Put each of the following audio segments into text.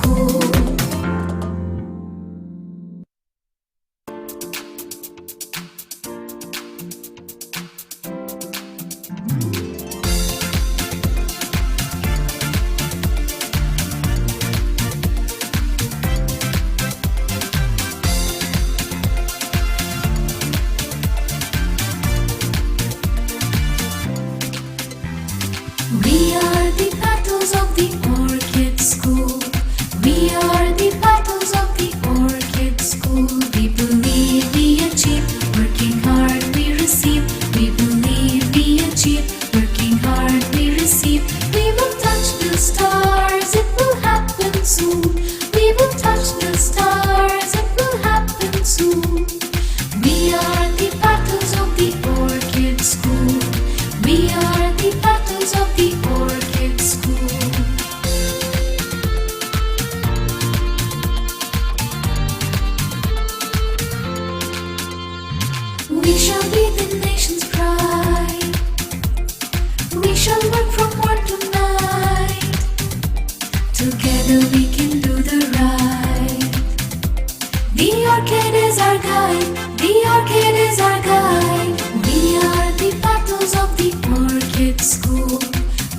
School. We are the petals of the Orchid School. We are the petals of the Orchid School. We believe we achieve, working hard we receive. We believe we achieve, working hard we receive. We will touch the stars, it will happen soon. We will touch the stars, it will happen soon. We are the petals of the Orchid School. We are the petals of the Orchid School. We shall be the nation's pride. We shall work from morn to night. Together we can do the right. The orchid is our guide. The orchid is our guide. We are the petals of the Orchid School.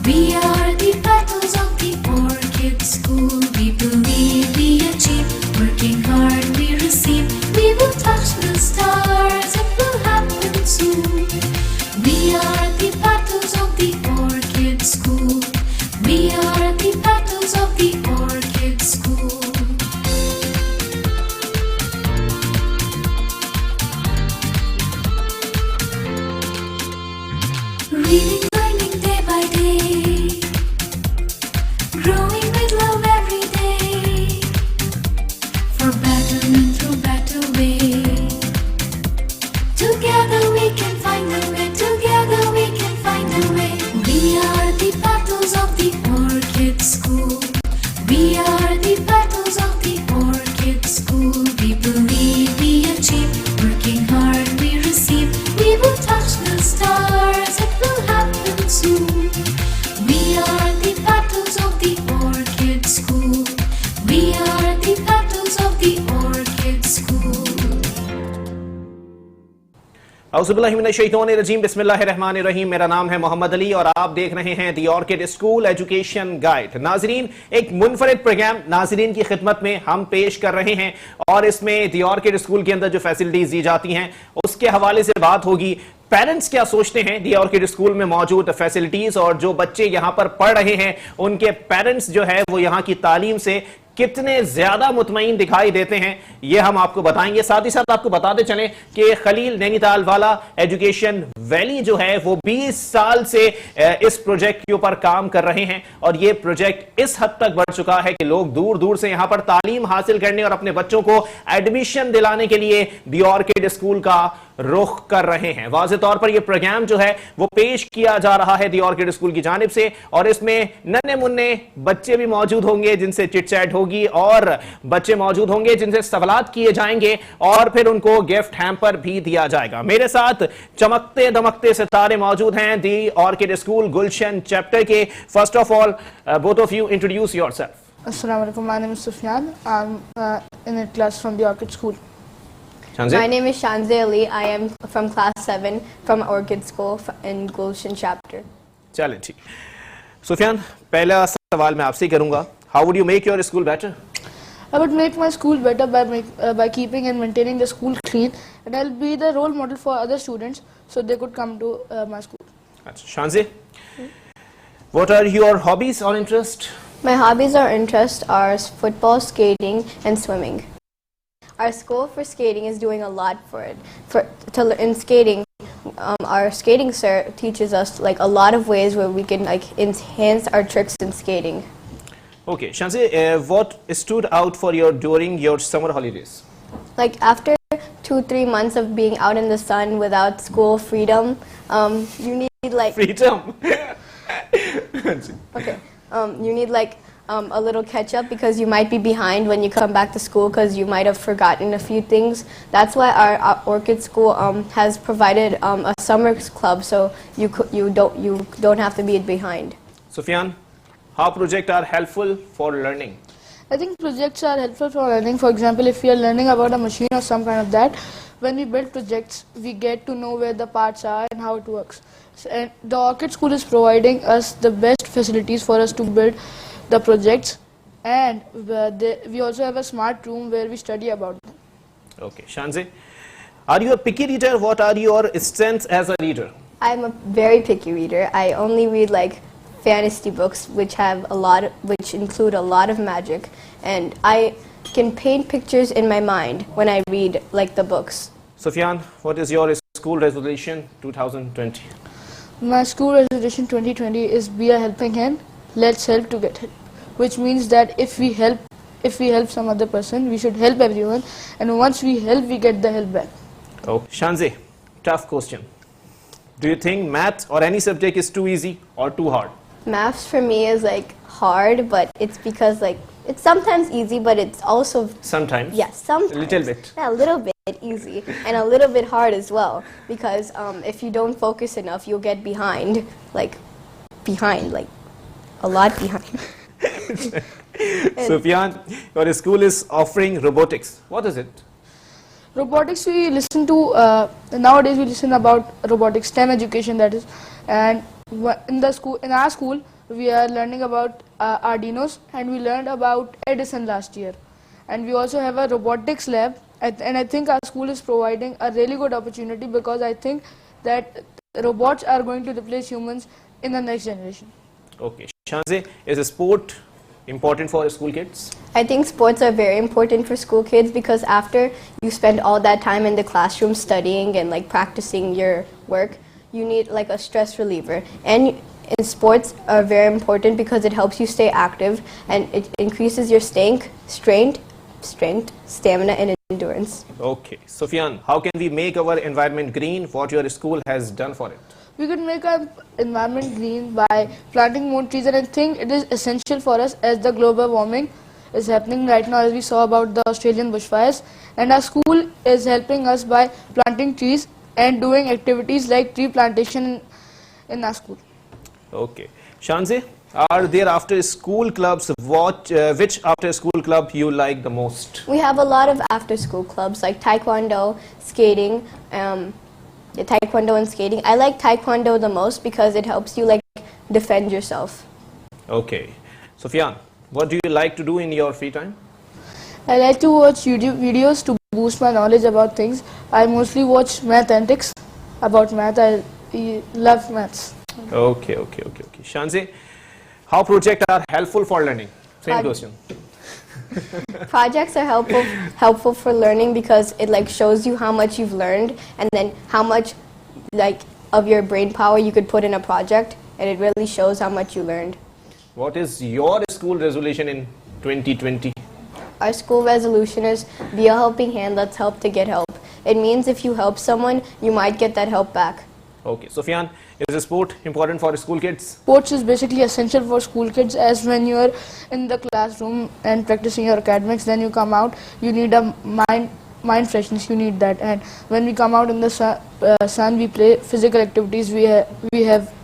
We are the petals of the Orchid School. We believe we achieve, working hard we receive. We will touch the stars, it will happen soon. We are the petals of the Orchid School. We are the petals of the Orchid School. Reading, learning day by day, growing with love every day, for better and through better way. Together we can find a way, together we can find a way. We are the petals of the Orchid School. We are the petals of the Orchid School. We believe we achieve, working hard we receive. We will touch the stars, it will happen soon. We are the petals of the Orchid School. We are the petals of the Orchid School. औज़ुबिल्लाहिमिनश्शैतानिर्रजीम बिस्मिल्लाहिर्रहमानिर्रहीम। मेरा नाम है मोहम्मद अली और आप देख रहे हैं the orchid school education guide. नाजरीन, एक मुनफरिद प्रोग्राम नाजरीन की खिदमत में हम पेश कर रहे हैं और इसमें दी ऑर्किड स्कूल के अंदर जो फैसिलिटीज दी जाती हैं उसके हवाले से बात होगी। पेरेंट्स क्या सोचते हैं दी ऑर्किड स्कूल में मौजूद फैसिलिटीज, और जो बच्चे यहां पर पढ़ रहे हैं उनके पेरेंट्स जो है वो यहां की तालीम से कितने ज्यादा मुतमईन दिखाई देते हैं, ये हम आपको बताएंगे। साथ ही साथ आपको बताते चलें कि खलील नैनीताल वाला एजुकेशन वैली जो है वो 20 साल से इस प्रोजेक्ट के ऊपर काम कर रहे हैं और ये प्रोजेक्ट इस हद तक बढ़ चुका है कि लोग दूर दूर से यहां पर तालीम हासिल करने और अपने बच्चों को एडमिशन दिलाने के लिए दी ऑर्किड स्कूल का रुख कर रहे हैं। वाज़े तौर पर यह प्रोग्राम जो है वो पेश किया जा रहा है दी ऑर्किड स्कूल की जानिब से और इसमें नन्हे मुन्ने बच्चे भी मौजूद होंगे जिनसे चिट चैट होगी और बच्चे मौजूद होंगे जिनसे सवालात किए जाएंगे और फिर उनको गिफ्ट हैम्पर भी दिया जाएगा। मेरे साथ चमकते दमकते सितारे मौजूद हैं the orchid school Gulshan chapter के। First of all, both of you introduce yourself. अस्सलाम वालेकुम, my name is Sufiyan. I am in a class from the Orchid School. My name is Shanze Ali. I am from class 7 from Orchid School in Gulshan chapter. चलें ठीक। सुफियान, पहला सवाल मैं आपसे करूंगा। How would you make your school better? I would make my school better by keeping and maintaining the school clean, and I'll be the role model for other students so they could come to my school. अच्छा, शांजे, what are your hobbies or interest? My hobbies or interests are football, skating, and swimming. Our school for skating is doing a lot for it. In skating, our skating sir teaches us like a lot of ways where we can like enhance our tricks in skating. Okay, Shanze, what stood out for you during your summer holidays? Like after 2-3 months of being out in the sun without school freedom, you need like freedom. Okay, you need like a little catch up because you might be behind when you come back to school because you might have forgotten a few things. That's why our Orchid School has provided a summer club, so you don't have to be behind. Sufyan, how projects are helpful for learning? I think projects are helpful for learning. For example, if we are learning about a machine or some kind of that, when we build projects, we get to know where the parts are and how it works. And the Orchid School is providing us the best facilities for us to build the projects, and we also have a smart room where we study about them. Okay, Shanze, are you a picky reader? What are your strengths as a reader? I'm a very picky reader. I only read like fantasy books which include a lot of magic, and I can paint pictures in my mind when I read like the books. Sufyan, what is your school resolution 2020? My school resolution 2020 is be a helping hand. Let's help to get help, which means that if we help some other person, we should help everyone, and once we help, we get the help back. Oh, Shanze, tough question. Do you think math or any subject is too easy or too hard? Maths for me is like hard, but it's because like it's sometimes easy, but it's also Sometimes. yes, sometimes A little bit. Yeah, a little bit easy and a little bit hard as well, because if you don't focus enough, you'll get behind like a lot behind. Sufyan, your school is offering robotics. What is it? Robotics, we listen to nowadays we listen about robotics, STEM education, that is, and in our school we are learning about Arduinos, and we learned about Edison last year, and we also have a robotics lab, and I think our school is providing a really good opportunity, because I think that robots are going to replace humans in the next generation. Okay, Shanze, is a sport important for school kids? I think sports are very important for school kids, because after you spend all that time in the classroom studying and like practicing your work, you need like a stress reliever. And sports are very important because it helps you stay active, and it increases your strength, stamina, and endurance. Okay, Sufyan, how can we make our environment green? What your school has done for it? We could make our environment green by planting more trees, and I think it is essential for us as the global warming is happening right now, as we saw about the Australian bushfires, and our school is helping us by planting trees and doing activities like tree plantation in our school. Okay, Shanze, are there after school clubs? Which after school club you like the most? We have a lot of after school clubs like taekwondo, skating, taekwondo and skating. I like taekwondo the most because it helps you like defend yourself. Okay, Sufyan, what do you like to do in your free time? I like to watch YouTube videos to boost my knowledge about things. I mostly watch math antics about math. I love maths. Okay. Shanze, how projects are helpful for learning? Same question. Projects are helpful for learning because it like shows you how much you've learned, and then how much like of your brain power you could put in a project, and it really shows how much you learned. What is your school resolution in 2020? Our school resolution is be a helping hand, let's help to get help. It means if you help someone, you might get that help back. Okay, Sufyan, is sport important for school kids? Sports is basically essential for school kids, as when you are in the classroom and practicing your academics, then you come out, you need a mind freshness, you need that, and when we come out in the sun, we play physical activities, we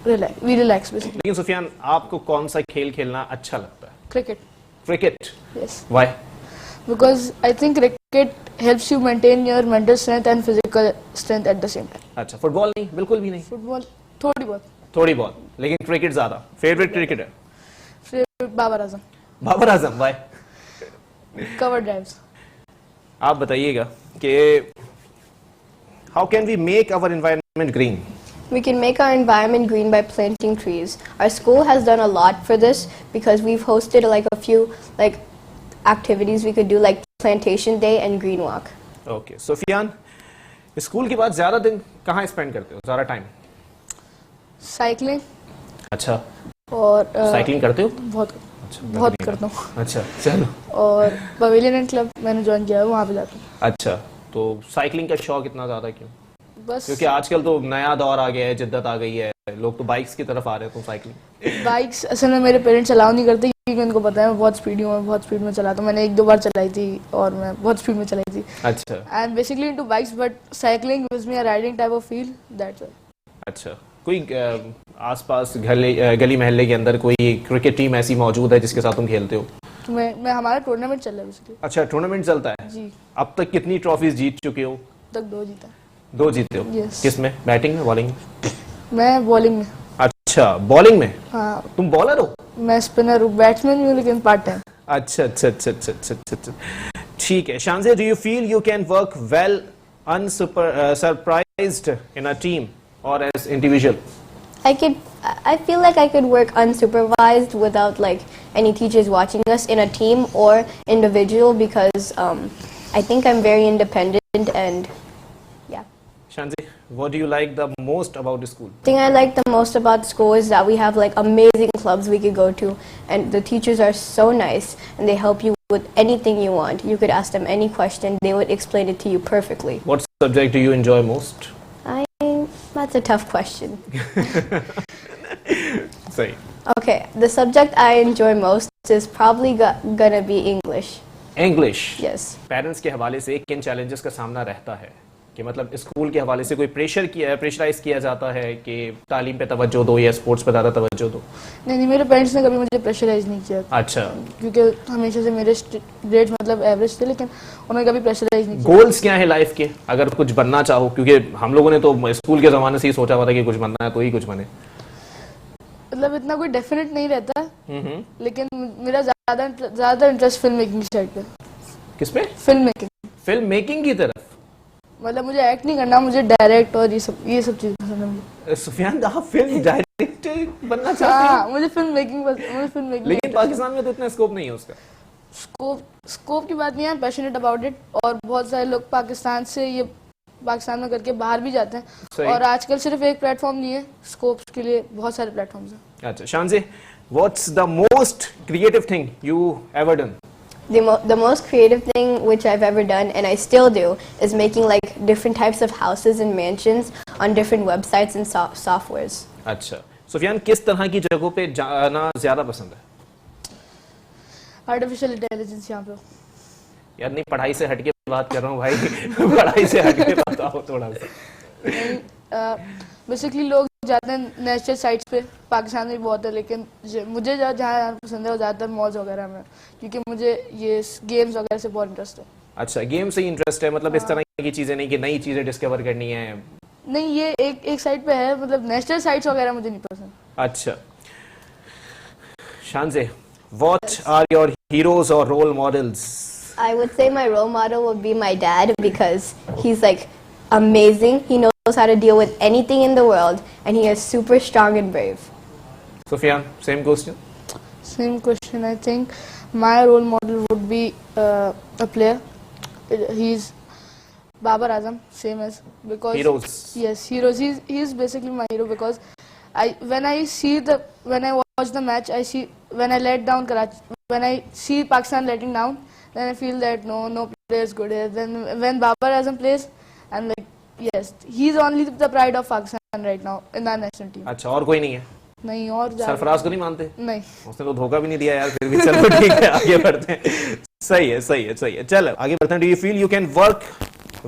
relax basically. लेकिन सुफियान, आपको कौन सा खेल खेलना अच्छा लगता है? Cricket. Cricket. Yes. Why? Because I think cricket helps you maintain your mental strength and physical strength at the same time. अच्छा, फुटबॉल नहीं, बिल्कुल भी नहीं. Football थोड़ी बहुत, लेकिन क्रिकेट ज्यादा. Favorite cricketer? Favorite Babar Azam. Babar Azam. Why? Cover drives. आप बताइएगा कि how can we make our environment green? We can make our environment green by planting trees. Our school has done a lot for this because we've hosted like a few like activities we could do, like plantation day and green walk. Okay, Sufiyan, school के बाद ज्यादा दिन कहाँ spend करते हो? ज्यादा time? Cycling. अच्छा. और साइकिलिंग करते हो? बहुत करता हूँ. अच्छा, चलो. और पवेलियन क्लब मैंने ज्वाइन किया है, वहाँ पे जाता हूँ. अच्छा, तो साइकिलिंग का शौक इतना ज्यादा क्यों? बस क्योंकि आजकल तो नया दौर आ गया है, जिद्दत आ गई है, लोग तो बाइक्स की तरफ आ रहे हैं, तो साइकिलिंग. बाइक्स असल में मेरे पेरेंट्स अलाउ नहीं करते, क्योंकि उनको पता है मैं बहुत स्पीड में चलाता हूँ. मैंने 1-2 बार चलाई थी और मैं बहुत स्पीड में चलाई थी. अच्छा. I am basically into bikes, but cycling gives me a riding type of feel, that's why. अच्छा, कोई आसपास गली मोहल्ले के अंदर कोई क्रिकेट टीम ऐसी मौजूद है जिसके साथ तुम खेलते हो? तो मैं हमारा टूर्नामेंट चल रहा है बेसिकली। अच्छा, टूर्नामेंट चलता है। जी। अब तक कितनी ट्रॉफीज जीत चुके हो? तक 2 जीता। 2 जीते हो? Yes. किस में, बैटिंग में, बॉलिंग में? मैं बॉलिंग में। अच्छा, बॉलिंग में। हाँ, तुम बॉलर हो? मैं स्पिनर हूँ, बैट्समैन भी हूँ लेकिन पार्ट टाइम। अच्छा अच्छा अच्छा अच्छा अच्छा अच्छा अच्छा। ठीक है शानजे, do you feel you can work well surprised in a team और as individual? I feel like I could work unsupervised without like any teachers watching us in a team or individual because I think I'm very independent and yeah. Shanzi, what do you like the most about the school? The thing I like the most about school is that we have like amazing clubs we could go to and the teachers are so nice and they help you with anything you want. You could ask them any question, they would explain it to you perfectly. What subject do you enjoy most? That's a tough question. Sorry. Okay, the subject I enjoy most is probably gonna be English. English. Yes. Parents के हवाले से किन challenges का सामना रहता है कि मतलब स्कूल के हवाले से कोई प्रेशराइज किया जाता है कि तालीम पे तवज्जो दो या स्पोर्ट्स पे ज़्यादा तवज्जो दो? नहीं, मेरे पेरेंट्स ने कभी मुझे प्रेशराइज नहीं किया। अच्छा। क्योंकि हमेशा से मेरे ग्रेड्स मतलब एवरेज थे लेकिन उन्होंने कभी प्रेशराइज नहीं किया। गोल्स क्या है लाइफ के, अगर कुछ बनना चाहो? क्योंकि हम लोगों ने तो स्कूल के ज़माने से ही सोचा हुआ था कि कुछ बनना है तो ही कुछ बने। मतलब इतना कोई डेफिनेट नहीं रहता लेकिन मेरा ज़्यादा इंटरेस्ट फिल्म मेकिंग की साइड पे। किसमें? फिल्म मेकिंग की तरफ। मतलब मुझे एक्ट नहीं करना, मुझे डायरेक्ट और ये सब चीज़ पसंद है मुझे। सुफियान, आप फिल्म डायरेक्टर बनना चाहते हैं? हाँ, मुझे फिल्म मेकिंग। लेकिन पाकिस्तान में तो इतना स्कोप नहीं है उसका। स्कोप की बात नहीं है, पैशनेट अबाउट इट और बहुत सारे लोग पाकिस्तान में करके बाहर भी जाते हैं और आजकल सिर्फ एक प्लेटफॉर्म नहीं है, स्कोप्स के लिए बहुत सारे प्लेटफॉर्म्स हैं। अच्छा शानजे, what's the most creative thing you ever done? The most creative thing which I've ever done and I still do is making like different types of houses and mansions on different websites and softwares. अच्छा सुफियान, किस तरह की जगहों पे जाना ज्यादा पसंद है? आर्टिफिशियल इंटेलिजेंस यहाँ पे। यार नहीं, पढ़ाई से हटके बात कर रहा हूँ भाई। पढ़ाई से हटके बताओ थोड़ा सा। बेसिकली लोग जाते हैं नेचर साइट्स पे, पाकिस्तान में भी बहुत है लेकिन मुझे जहाँ जाना पसंद है वो ज़्यादातर मॉल्स वगैरह में, क्योंकि मुझे ये गेम्स वगैरह से बहुत इंटरेस्ट है। अच्छा, गेम से इंटरेस्ट है, मतलब इस तरह की चीज़ें नहीं कि नई चीज़ें डिस्कवर करनी है? नहीं, ये एक साइड पे है, मतलब नेचर साइट्स वगैरह मुझे नहीं पसंद। अच्छा शानजे, what are your heroes or role models? I would say my role model would be my dad because he's like amazing. He knows how to deal with anything in the world and he is super strong and brave. Sufyan, same question? Same question. I think my role model would be a player. He's Babar Azam, same as, because heroes. Yes, heroes. He's basically my hero because when I watch the match, I see when I let down Karachi, when I see Pakistan letting down, then I feel that no player is good here. Then when Babar Azam plays, I'm like, yes, he's only the pride of Pakistan right now in our national team. अच्छा, और कोई नहीं है? नहीं, और सरफराज को नहीं मानते? नहीं, उसने तो धोखा भी नहीं दिया यार, फिर भी चलो ठीक है, आगे बढ़ते हैं। सही है, चलो आगे बढ़ते हैं। Do you feel you can work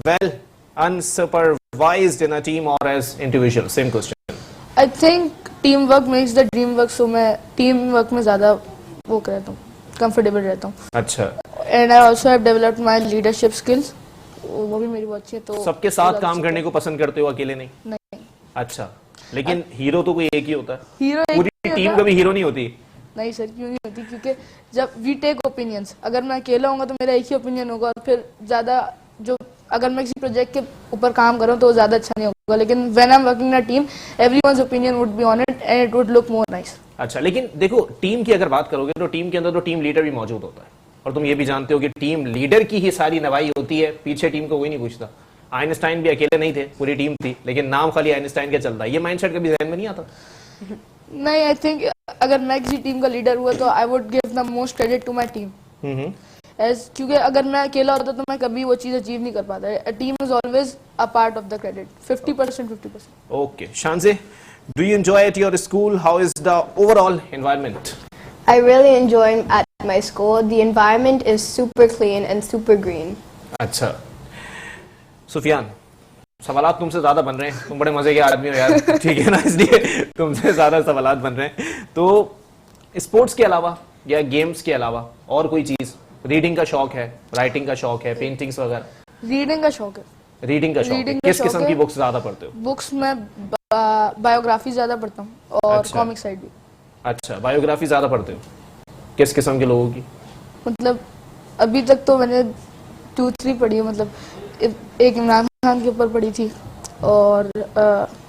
well unsupervised in a team और as individual? Same question. I think teamwork makes the dream work, so मैं टीम वर्क में ज्यादा वो रहता हूँ, कंफर्टेबल रहता हूँ। अच्छा। And I also have developed my leadership skills, वो भी मेरी बहुत अच्छी है। तो सबके साथ काम करने को पसंद करते हो, अकेले नहीं? नहीं। अच्छा, लेकिन हीरो तो कोई एक ही होता है। हीरो पूरी टीम कभी हीरो नहीं होती? नहीं सर, क्यों नहीं होती? क्योंकि जब वी टेक ओपिनियंस, अगर मैं अकेला होऊंगा तो मेरा एक ही ओपिनियन होगा और फिर ज्यादा अगर मैं किसी प्रोजेक्ट के ऊपर काम कर रहा हूँ तो ज्यादा अच्छा नहीं होगा, लेकिन when I am working in a team everyone's opinion would be on it and it would look more nice. अच्छा, लेकिन देखो टीम की अगर बात करोगे तो टीम के अंदर तो टीम लीडर भी मौजूद होता है और तुम ये भी जानते हो कि टीम लीडर की ही सारी नवाई होती है, पीछे टीम को कोई नहीं पूछता। आइंस्टाइन भी अकेले नहीं थे, पूरी टीम थी, लेकिन नाम खाली आइंस्टाइन का चलता है। ये माइंडसेट कभी ज़हन में नहीं आता? नहीं, आई थिंक अगर मैं किसी टीम का लीडर हुआ तो I would give the most credit to my team, क्योंकि अगर मैं अकेला होता तो मैं कभी वो चीज़ अचीव नहीं कर पाता। A team is always a part of the credit, 50%, 50%। Okay शानजे, do you enjoy at your school? How is the overall environment? I really enjoy at my school. The environment is super clean and super green. अच्छा सुफियान, सवालात तुमसे ज्यादा बन रहे हैं, तुम बड़े मजे के आदमी हो यार, ठीक है ना, इसलिए तुमसे ज्यादा सवालात बन रहे हैं। तो स्पोर्ट्स के अलावा या गेम्स के अलावा और कोई चीज? रीडिंग का शौक है, राइटिंग का शौक है, पेंटिंग्स वगैरह? रीडिंग का शौक है। रीडिंग का शौक है। Reading का किस शौक किस्म है। की बुक्स ज्यादा पढ़ते हो? बुक्स में बायोग्राफी ज्यादा पढ़ता हूँ और अच्छा। कॉमिक साइड भी। अच्छा, बायोग्राफी ज्यादा पढ़ते हो? किस किस्म के लोगों की? मतलब अभी तक तो मैंने 2-3 पढ़ी है, मतलब एक इमरान खान के ऊपर पढ़ी थी और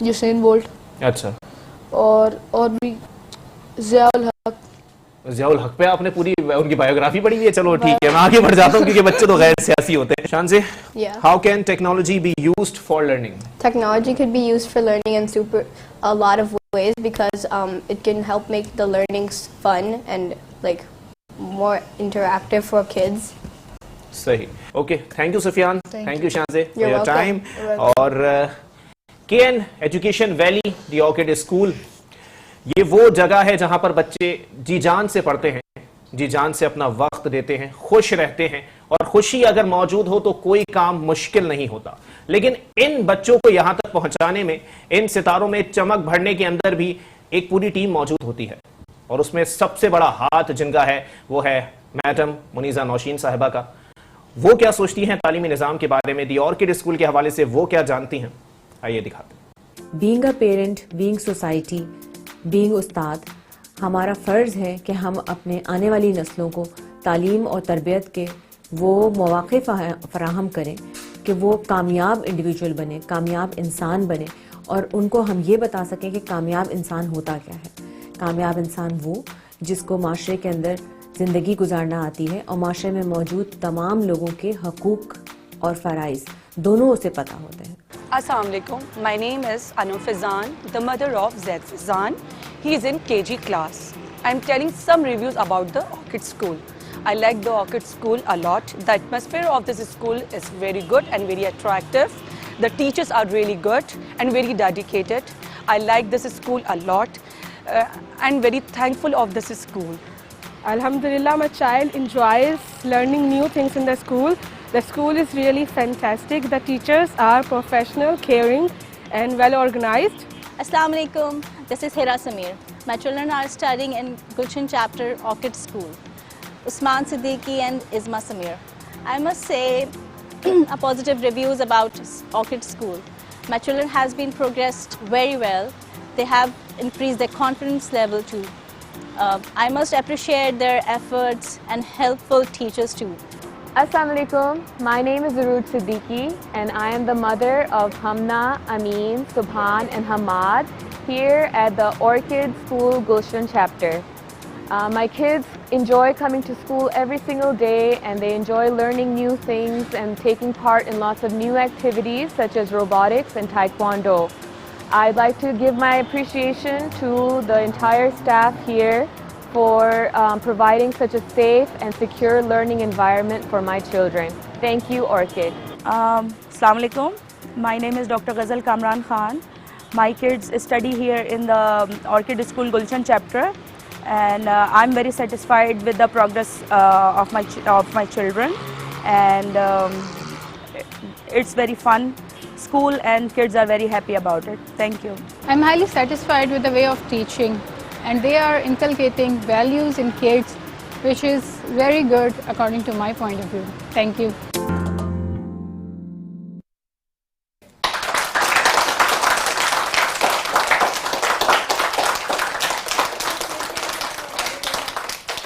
यूसेन बोल्ट, अच्छा, और भी जियाउल हक। जियाउल हक पे आपने पूरी उनकी बायोग्राफी पढ़ी हुई है? चलो ठीक है, मैं आगे बढ़ जाता हूँ क्योंकि बच्चे तो गैर सियासी होते हैं। शान से, Yeah. How can technology be used for learning? Technology could be used for learning in a lot of ways because it can help make the learnings fun and like more interactive for kids. सही, okay, thank you Sufiyan, thank you शान से for You're your welcome. Time. You're welcome. और KN education valley the orchid school, ये वो जगह है जहां पर बच्चे जी जान से पढ़ते हैं, जी जान से अपना वक्त देते हैं, खुश रहते हैं, और खुशी अगर मौजूद हो तो कोई काम मुश्किल नहीं होता। लेकिन इन बच्चों को यहां तक पहुंचाने में, इन सितारों में चमक भरने के अंदर भी एक पूरी टीम मौजूद होती है, और उसमें सबसे बड़ा हाथ जिनका है वो है मैडम मुनीजा नौशीन साहिबा का। वो क्या सोचती हैं तालीमी निज़ाम के बारे में, दी ऑर्किड स्कूल के हवाले से वो क्या जानती हैं, आइए दिखाते हैं। Being a parent, being society, being उस्ताद, हमारा फ़र्ज़ है कि हम अपने आने वाली नस्लों को तालीम और तरबियत के वो मौक़े फ़राहम करें कि वो कामयाब इंडिविजुअल बने, कामयाब इंसान बने, और उनको हम ये बता सकें कि कामयाब इंसान होता क्या है। कामयाब इंसान वो जिसको माशरे के अंदर ज़िंदगी गुजारना आती है और माशरे में मौजूद तमाम लोगों के हकूक़ और फ़राइज़ दोनों उसे पता होते हैं। Assalamu alaikum. My name is Anu Fizan, the mother of Zaid Fizan. He is in KG class. I'm telling some reviews about the Orchid School. I like the Orchid School a lot. The atmosphere of this school is very good and very attractive. The teachers are really good and very dedicated. I like this school a lot and very thankful of this school. Alhamdulillah, my child enjoys learning new things in the school. The school is really fantastic. The teachers are professional, caring and well organized. Assalamu alaikum. This is Hira Samir. My children are studying in Gulshan chapter Orchid School. Usman Siddiqui and Isma Samir. I must say a positive reviews about Orchid School. My children has been progressed very well. They have increased their confidence level too. I must appreciate their efforts and helpful teachers too. Assalamu alaikum. My name is Arooj Siddiqui and I am the mother of Hamna, Amin, Subhan and Hamad here at the Orchid School Gulshan chapter. My kids enjoy coming to school every single day and they enjoy learning new things and taking part in lots of new activities such as robotics and taekwondo. I'd like to give my appreciation to the entire staff here for providing such a safe and secure learning environment for my children. Thank you, Orchid. Assalamu alaikum. My name is Dr. Ghazal Kamran Khan. My kids study here in the Orchid School Gulshan chapter, and I'm very satisfied with the progress of my children, and it's very fun school and kids are very happy about it. Thank you. I'm highly satisfied with the way of teaching, and they are inculcating values in kids, which is very good according to my point of view. Thank you.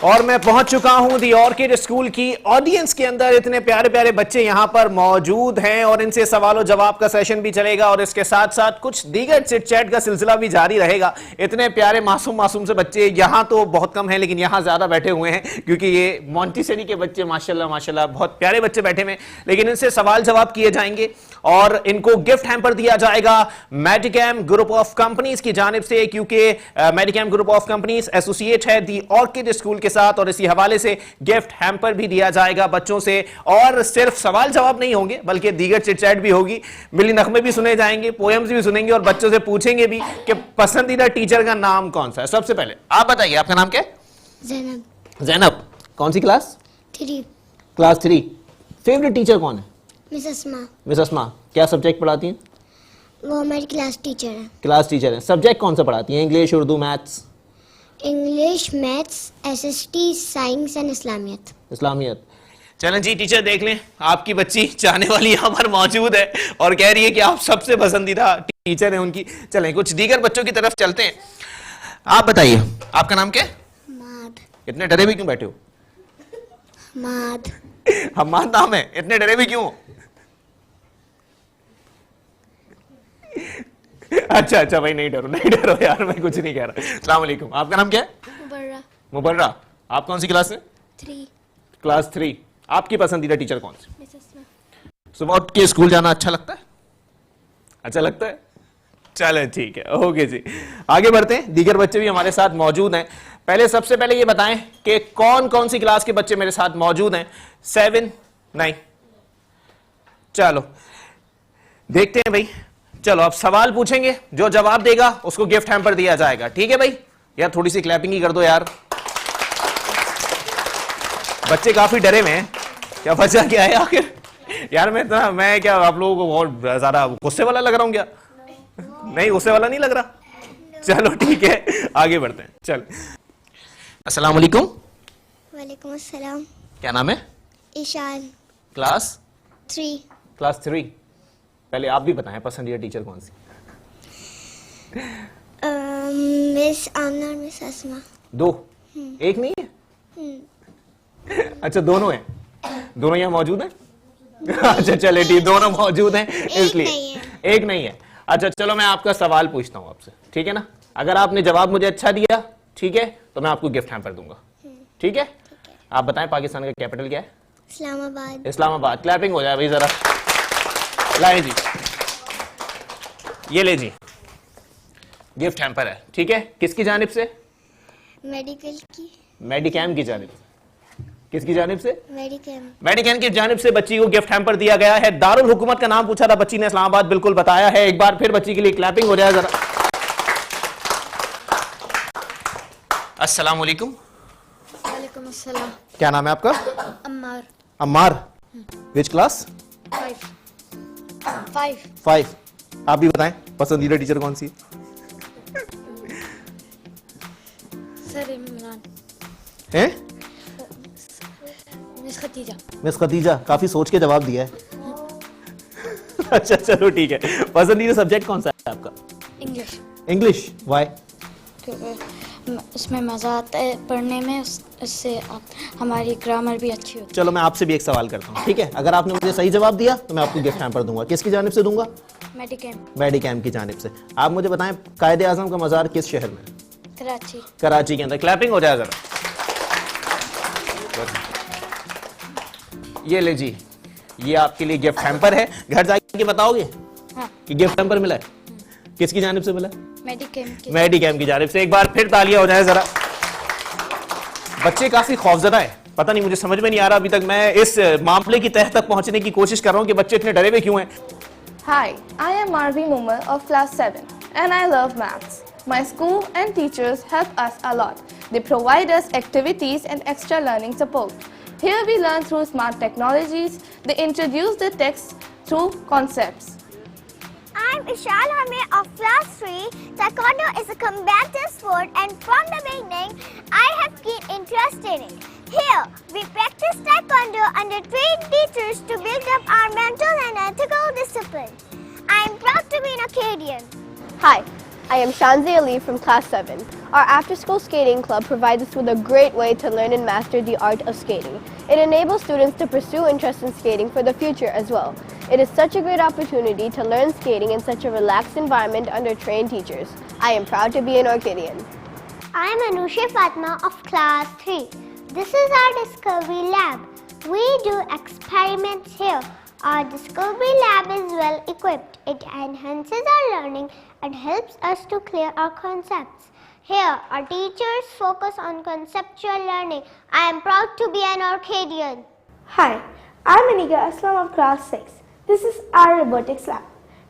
और मैं पहुंच चुका हूं दी orchid school की audience के अंदर। इतने प्यारे प्यारे बच्चे यहां पर मौजूद हैं और इनसे सवालों जवाब का सेशन भी चलेगा और इसके साथ साथ कुछ दीगर चिट चैट का सिलसिला भी जारी रहेगा। इतने प्यारे मासूम मासूम से बच्चे यहां तो बहुत कम हैं, लेकिन यहां ज्यादा बैठे हुए हैं क्योंकि ये मॉन्टेसरी के बच्चे माशाल्लाह माशाल्लाह बहुत प्यारे बच्चे बैठे हुए हैं। लेकिन इनसे सवाल जवाब किए जाएंगे और इनको गिफ्ट हैम्पर दिया जाएगा मेडिकैम ग्रुप ऑफ कंपनीज की जानिब से, क्योंकि मेडिकैम ग्रुप ऑफ कंपनीज एसोसिएट है दी ऑर्किड स्कूल के साथ, और इसी हवाले से गिफ्ट हैम्पर भी दिया जाएगा बच्चों से। और सिर्फ सवाल जवाब नहीं होंगे बल्कि दीगर चिट चैट भी होगी, मिली नगमे भी सुने जाएंगे, पोएम्स भी सुनेंगे और बच्चों से पूछेंगे भी कि पसंदीदा टीचर का नाम कौन सा है। सबसे पहले आप बताइए, आपका नाम क्या है? ज़ैनब। ज़ैनब, कौन सी क्लास? 3। क्लास 3। फेवरेट टीचर कौन है? मिस अस्मा। मिस अस्मा। क्या सब्जेक्ट पढ़ाती हैं? वो हमारी क्लास टीचर है। क्लास टीचर है। सब्जेक्ट कौन सा पढ़ाती हैं? English, Urdu, maths? English, Maths, SST, Science and Islamiyat. इस्लामियत। चलें जी टीचर, देख लें आपकी बच्ची चाहने वाली यहाँ पर मौजूद है और कह रही है कि आप सबसे पसंदीदा टीचर हैं उनकी। चलें कुछ दीगर बच्चों की तरफ चलते हैं। आप बताइए, आपका नाम क्या है? Hamad. इतने डरे भी क्यों बैठे हो? Hamad. हम्माद नाम है, इतने डरे भी क्यों? अच्छा अच्छा भाई, नहीं डरो यार, मैं कुछ नहीं कह रहा। अस्सलाम वालेकुम, आपका नाम क्या है? Mubarra. मुबर्रा। आप कौन सी क्लास में? 3. क्लास 3। आपकी पसंदीदा टीचर कौन सी? Mrs. Smith. सुबह उठ के स्कूल जाना अच्छा लगता है? अच्छा लगता है? चले ठीक है, ओके जी। आगे बढ़ते हैं, दीगर बच्चे भी हमारे साथ मौजूद हैं। सबसे पहले ये बताएं कि कौन कौन सी क्लास के बच्चे मेरे साथ मौजूद हैं? 7, 9। चलो देखते हैं भाई। चलो अब सवाल पूछेंगे, जो जवाब देगा उसको गिफ्ट हैम्पर दिया जाएगा, ठीक है भाई? यार थोड़ी सी क्लैपिंग ही कर दो यार। बच्चे काफी डरे में हैं, क्या वजह क्या है आखिर? यार मैं क्या आप लोगों को बहुत ज्यादा गुस्से वाला लग रहा हूं क्या? नहीं, गुस्से वाला नहीं लग रहा। चलो ठीक है, आगे बढ़ते हैं। चल, अस्सलाम वालेकुम। वालेकुम अस्सलाम। क्या नाम है? ईशान। क्लास 3. क्लास 3। पहले आप भी बताएं पसंदीदा टीचर कौन सी? मिस आमना और मिस अस्मा. 2? एक नहीं है? अच्छा दोनों हैं, दोनों यहाँ मौजूद हैं? अच्छा चले ठीक, दोनों मौजूद हैं इसलिए एक नहीं है। अच्छा चलो मैं आपका सवाल पूछता हूँ आपसे, ठीक है ना? अगर आपने जवाब मुझे अच्छा दिया, ठीक है, तो मैं आपको गिफ्ट हैम्पर दूंगा, ठीक है? आप बताएं पाकिस्तान का कैपिटल क्या है? इस्लामाबाद. इस्लामाबाद। क्लैपिंग हो जाए भाई जरा। लाए जी, ये ले जी, गिफ्ट हैम्पर है, ठीक है? किसकी जानिब से? मेडिकल की. मेडिकैम की जानिब से। किसकी जानिब से? मेडिकैम की जानिब से बच्ची को गिफ्ट हैम्पर दिया गया है। दारुल हुकूमत का नाम पूछा था बच्ची ने, इस्लामाबाद बिल्कुल बताया है। एक बार फिर बच्ची के लिए क्लैपिंग हो जाए जरा। अस्सलाम वालेकुम। वालेकुम अस्सलाम. क्या नाम है आपका? अम्मार. अम्मार। Which class? 5। आप भी बताएं पसंदीदा टीचर कौन सी? सर इमरान. हैं? मिस खतीजा। काफी सोच के जवाब दिया है। अच्छा चलो ठीक है। पसंदीदा सब्जेक्ट कौन सा है आपका? इंग्लिश। व्हाई? उसमें मजा आता है पढ़ने में, इससे हमारी ग्रामर भी अच्छी होती है. चलो मैं आपसे भी एक सवाल करता हूँ, ठीक है? अगर आपने मुझे सही जवाब दिया तो मैं आपको गिफ्ट हैम्पर दूंगा। किसकी जानिब से दूंगा? मेडिकैम की जानिब से। आप मुझे बताएं कायदे आजम का मजार किस शहर में? कराची के अंदर। क्लैपिंग हो जाए जरा। ये ले जी, ये आपके लिए गिफ्ट हैम्पर है। घर जाके बताओगे कि गिफ्ट हैम्पर मिला है? किसकी जानिब से मिला? मेडिकैम की जानिब से। एक बार फिर तालियां हो जाए जरा। बच्चे काफी खौफजदा है, पता नहीं मुझे समझ में नहीं आ रहा अभी तक। मैं इस मामले की तह तक पहुंचने की कोशिश कर रहा हूं कि बच्चे इतने डरे हुए क्यों हैं। Hi, I am Marvi Mumar of class 7 and I love maths. My school and teachers help us a lot. They provide us activities and extra learning support. Here we learn through smart technologies. They introduce the text through concepts. I'm Ishal Hamir of class 3. Taekwondo is a combative sport and from the beginning I have keen interest in it. Here we practice Taekwondo under trained teachers to build up our mental and ethical discipline. I am proud to be an Acadian. Hi, I am Shanzi Ali from class 7. Our after-school skating club provides us with a great way to learn and master the art of skating. It enables students to pursue interest in skating for the future as well. It is such a great opportunity to learn skating in such a relaxed environment under trained teachers. I am proud to be an Orchidian. I am Anusha Fatma of class 3. This is our Discovery Lab. We do experiments here. Our Discovery Lab is well equipped. It enhances our learning and helps us to clear our concepts. Here, our teachers focus on conceptual learning. I am proud to be an Orchidian. Hi, I'm Anika Aslam of class 6. This is our robotics lab.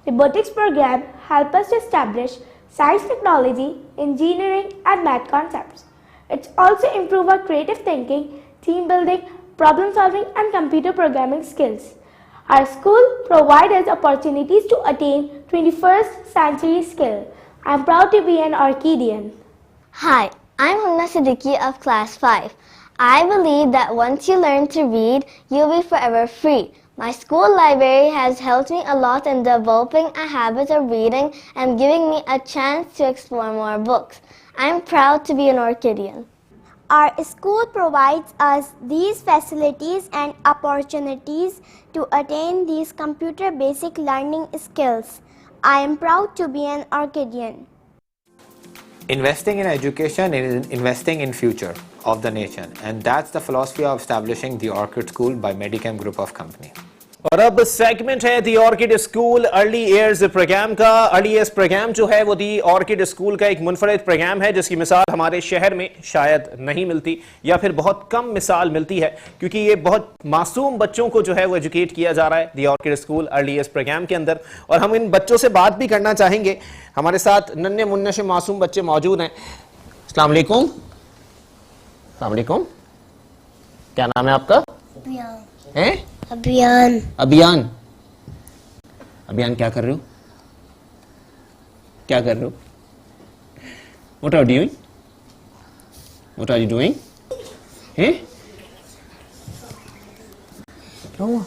The robotics program helps us to establish science, technology, engineering and math concepts. It's also improve our creative thinking, team building, problem solving and computer programming skills. Our school provides us opportunities to attain 21st century skill. I'm proud to be an Orchidian. Hi, I'm Hamna Siddiqui of class 5. I believe that once you learn to read, you'll be forever free. My school library has helped me a lot in developing a habit of reading and giving me a chance to explore more books. I'm proud to be an Orchidian. Our school provides us these facilities and opportunities to attain these computer basic learning skills. I am proud to be an Orchidian. Investing in education is investing in future of the nation, and that's the philosophy of establishing the Orchid School by Medicam Group of Company. और अब segment है the orchid school early years programme का। Early years programme जो है वो दी orchid school का एक मुनफरद programme है जिसकी मिसाल हमारे शहर में शायद नहीं मिलती या फिर बहुत कम मिसाल मिलती है, क्योंकि ये बहुत मासूम बच्चों को जो है वो एजुकेट किया जा रहा है the orchid school early years programme के अंदर। और हम इन बच्चों से बात भी करना चाहेंगे। हमारे साथ नन्हे मुन्ने से मासूम बच्चे मौजूद हैं। अस्सलाम वालेकुम। अस्सलाम वालेकुम। क्या नाम है आपका? हैं? अभियान। अभियान। अभियान क्या कर रहे हो? क्या कर रहे हो? What are you doing? What are you doing? हैं? क्या हुआ?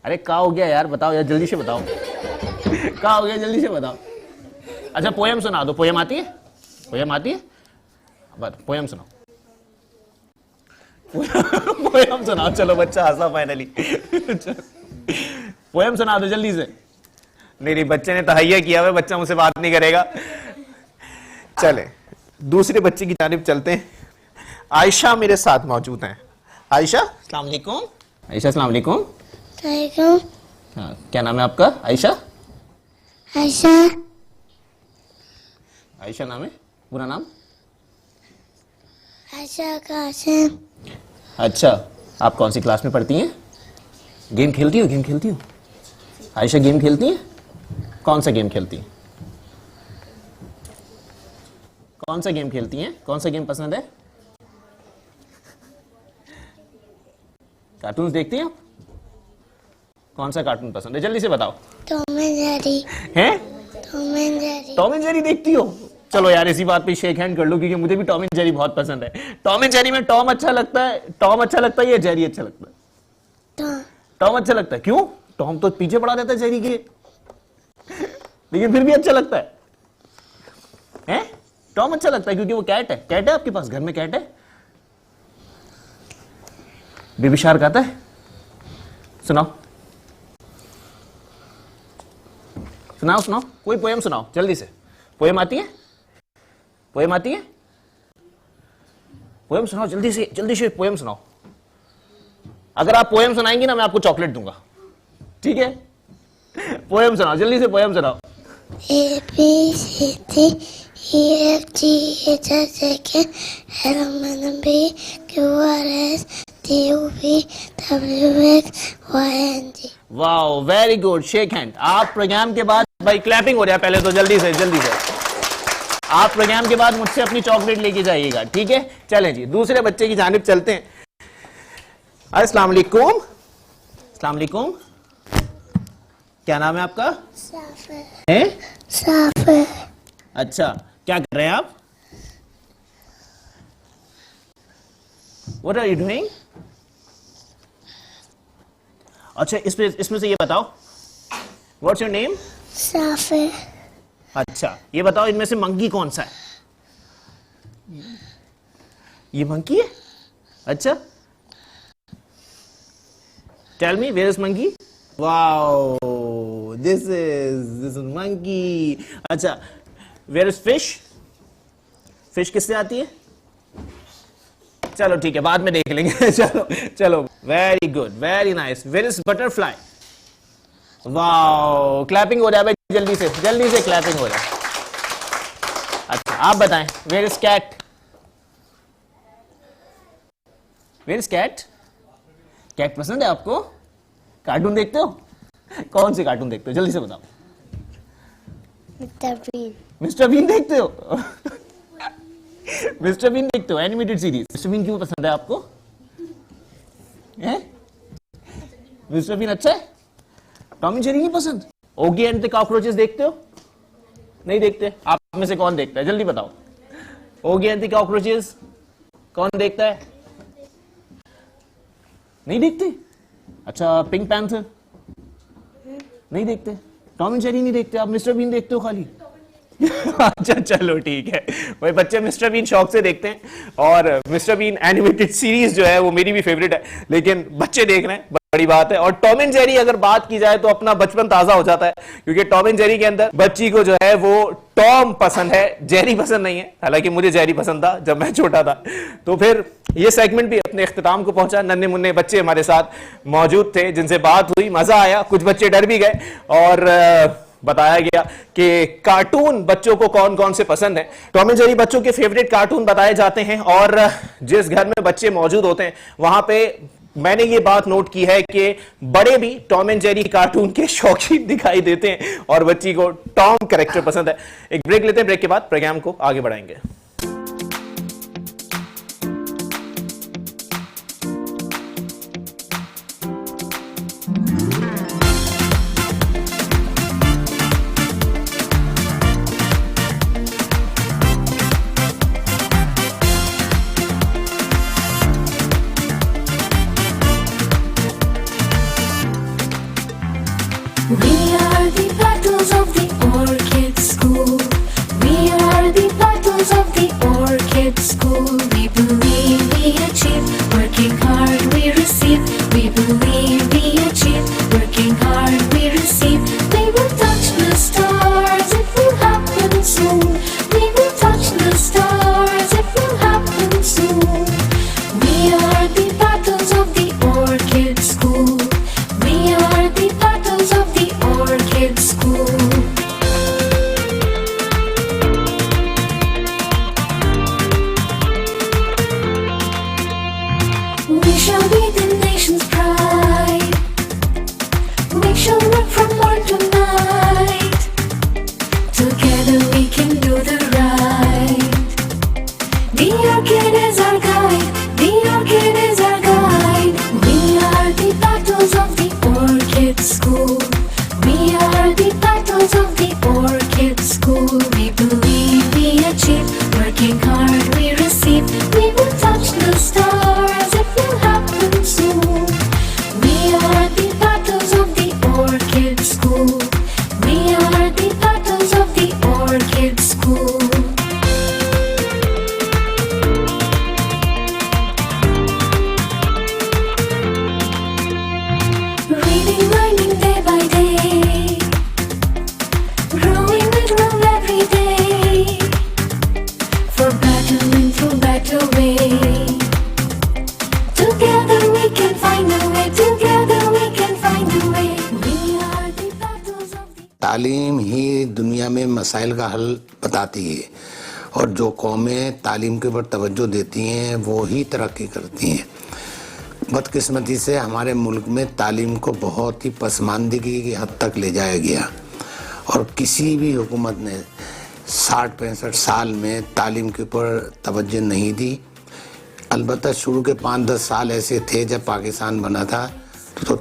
अरे क्या हो गया यार, बताओ यार, जल्दी से बताओ। क्या हो गया, जल्दी से बताओ। अच्छा पोयम सुना दो। पोयम आती है? पोयम आती है? बस पोयम सुनाओ। पोयम सुनाओ। चलो बच्चा हंसा फाइनली। पोयम सुना दो जल्दी से। नहीं बच्चे ने तहैया किया हुआ, बच्चा मुझसे बात नहीं करेगा। चले दूसरे बच्चे की जानिब चलते हैं। आयशा मेरे साथ मौजूद हैं। आयशा अस्सलाम वालेकुम। आयशा अस्सलाम वालेकुम। हाँ, क्या नाम है आपका? आयशा। आयशा। आयशा नाम है, पूरा नाम? आयशा कासिम। अच्छा, आप कौन सी क्लास में पढ़ती हैं? गेम खेलती हो? गेम खेलती हो? आयशा गेम खेलती है? कौन सा गेम खेलती है? कौन सा गेम खेलती हैं? कौन सा गेम पसंद है? कार्टून्स देखती हैं? कौन सा कार्टून पसंद है? जल्दी से बताओ। Tom and Jerry. हैं? Tom and Jerry. Tom and Jerry देखती हो? चलो यार इसी बात पे शेक हैंड कर लो, क्योंकि मुझे भी टॉम एंड जेरी बहुत पसंद है। टॉम एंड जेरी में टॉम अच्छा लगता है, टॉम अच्छा लगता है या जेरी अच्छा लगता है? टॉम अच्छा लगता है। क्यों? टॉम तो पीछे पड़ा रहता है जेरी के, लेकिन फिर भी अच्छा लगता है। हैं? टॉम अच्छा लगता है क्योंकि वो कैट है। कैट है आपके पास? घर में कैट है? बेबी शार्क आता है? सुनाओ सुनाओ सुनाओ, कोई पोएम सुनाओ जल्दी से। पोएम आती है? पोएम आती है? पोएम सुनाओ जल्दी से पोएम सुनाओ। अगर आप पोएम सुनाएंगी ना मैं आपको चॉकलेट दूंगा, ठीक है? पोएम सुनाओ जल्दी से, पोएम सुनाओ। A B C D E F G H I J K L M N O P Q R S T U V W X Y and Z। Wow very good, shake hand. आप programme के बाद भाई clapping हो रहा है पहले तो, जल्दी से आप प्रोग्राम के बाद मुझसे अपनी चॉकलेट लेके जाइएगा, ठीक है? चलें जी दूसरे बच्चे की जानिब चलते हैं। अस्सलाम वालेकुम। अस्सलाम वालेकुम। क्या नाम है आपका? साफिर। हैं? साफिर। अच्छा, क्या कर रहे हैं आप? What are you doing? अच्छा इसमें से ये बताओ, What's your name? साफिर। अच्छा ये बताओ इनमें से मंकी कौन सा है? ये मंकी है? अच्छा tell me where is monkey? Wow this is monkey. अच्छा वेयर इज फिश? फिश किससे आती है? चलो ठीक है बाद में देख लेंगे। चलो very good, very nice. Where is butterfly? Wow clapping हो रहा है भाई, जल्दी से क्लैपिंग हो रहा है। अच्छा आप बताएं where is cat? Where is cat? Cat पसंद है आपको? कार्टून देखते हो? कौन से कार्टून देखते हो जल्दी से बताओ। Mister been. मिस्टर बीन देखते हो? मिस्टर बीन देखते हो एनिमेटेड सीरीज? मिस्टर बीन क्यों पसंद है आपको? मिस्टर बीन अच्छा है? टॉम एंड जेरी नहीं पसंद? ओगी एंड द कॉकरोचेस देखते हो? नहीं देखते? आप में से कौन देखता है, जल्दी बताओ। ओगी एंड द कॉकरोचेस कौन देखता है? नहीं देखते? अच्छा, पिंक पैंथर नहीं देखते? टॉम एंड जेरी नहीं देखते? आप मिस्टर बीन देखते हो खाली? अच्छा चलो ठीक है, भाई बच्चे मिस्टर बीन शौक से देखते हैं, और मिस्टर बीन एनिमेटेड सीरीज जो है वो मेरी भी फेवरेट है, लेकिन बच्चे देख रहे हैं, बड़ी बात है। और टॉम एंड जेरी अगर बात की जाए तो अपना बचपन ताजा हो जाता है, क्योंकि टॉम एंड जेरी के अंदर बच्ची को जो है वो टॉम पसंद है, जेरी पसंद नहीं है। हालांकि मुझे जेरी पसंद था जब मैं छोटा था। तो फिर ये सेगमेंट भी अपने इख्तिताम को पहुंचा। नन्हे मुन्ने बच्चे हमारे साथ मौजूद थे जिनसे बात हुई, मजा आया, कुछ बच्चे डर भी गए, और बताया गया कि कार्टून बच्चों को कौन कौन से पसंद है। टॉम एंड जेरी बच्चों के फेवरेट कार्टून बताए जाते हैं, और जिस घर में बच्चे मौजूद होते हैं वहां पे मैंने ये बात नोट की है कि बड़े भी टॉम एंड जेरी कार्टून के शौकीन दिखाई देते हैं, और बच्ची को टॉम कैरेक्टर पसंद है। एक ब्रेक लेते हैं, ब्रेक के बाद प्रोग्राम को आगे बढ़ाएंगे। We are the battles of the Orchid School. We are the battles of the Orchid School. We believe we achieve, working hard we receive. We believe we achieve, working hard we receive. We will touch the stars, it will happen soon. We will touch the stars, it will happen soon. We are the battles of the Orchid School. We are the battles of the Orchid School. We shall be the nation's pride. We shall work from morn to night. Together we can do the right. The orchid is our guide. The orchid is our guide. We are the battles of the Orchid School. We are the battles of the Orchid School. We believe we achieve, working hard we receive. We will touch the stars, it will happen soon. We are the battles of the Orchid School. We are the battles of the Orchid School. Reading, learning day by day, growing and grow every day, for better and for better way. Together we can find a way, together we can find a way. We are the battles of the... तालीम ही दुनिया में मसाइल का हल बताती है, और जो कौमें तालीम के ऊपर तवज्जो देती हैं वो ही तरक्की करती हैं। बदकिस्मती से हमारे मुल्क में तालीम को बहुत ही पसमानदगी की हद तक ले जाया गया, और किसी भी हुकूमत ने 60-65 साल में तालीम के ऊपर तवज्जो नहीं दी। अलबत्ता शुरू के 5-10 साल ऐसे थे जब पाकिस्तान बना था, तो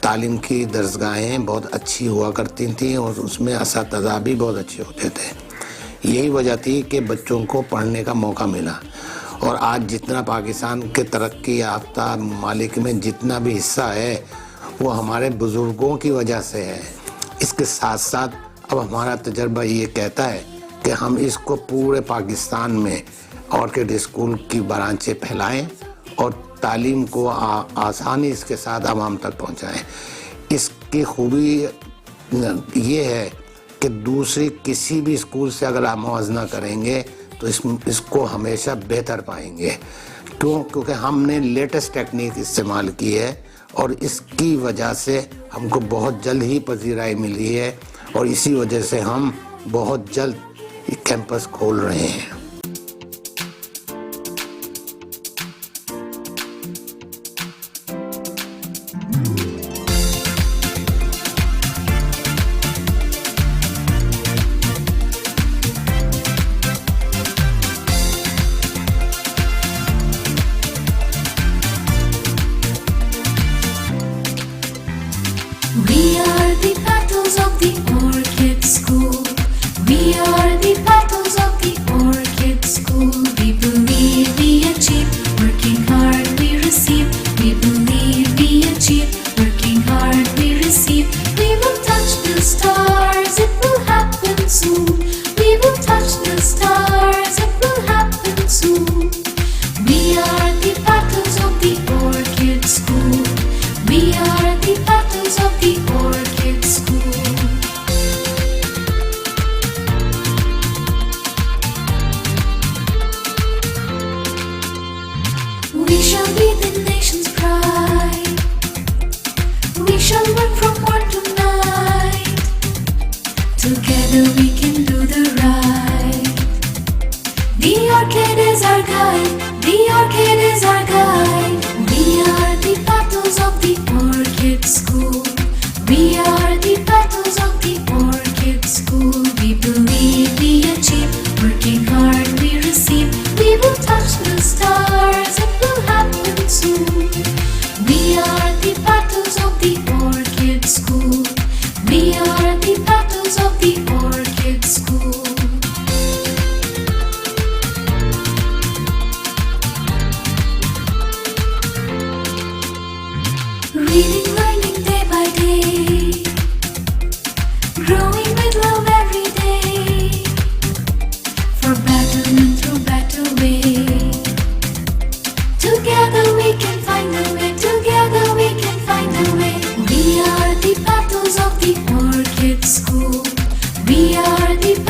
तालीम की दरसगाहें बहुत अच्छी हुआ करती थीं, और उसमें असातिज़ा भी बहुत अच्छे होते थे। यही वजह थी कि बच्चों को पढ़ने का मौका मिला। और आज जितना पाकिस्तान के तरक्की याफ्ता ममालिक में जितना भी हिस्सा है वो हमारे बुज़ुर्गों की वजह से है। इसके साथ साथ अब हमारा तजर्बा ये कहता है कि हम इसको पूरे पाकिस्तान में ऑर्किड स्कूल की ब्रांचें फैलाएं और तालीम को आसानी इसके साथ आवाम तक पहुंचाएं। इसकी खूबी ये है कि दूसरी किसी भी स्कूल से अगर आप मुआवजा करेंगे तो इसको हमेशा बेहतर पाएंगे। क्यों? क्योंकि हमने लेटेस्ट टेक्निक इस्तेमाल की है, और इसकी वजह से हमको बहुत जल्द ही पजीराई मिली है, और इसी वजह से हम बहुत जल्द कैंपस खोल रहे हैं। We are the battles of the Orchid School. We are the battles Together we can find a way. Together we can find a way. We are the battles of the Orchid School. We are the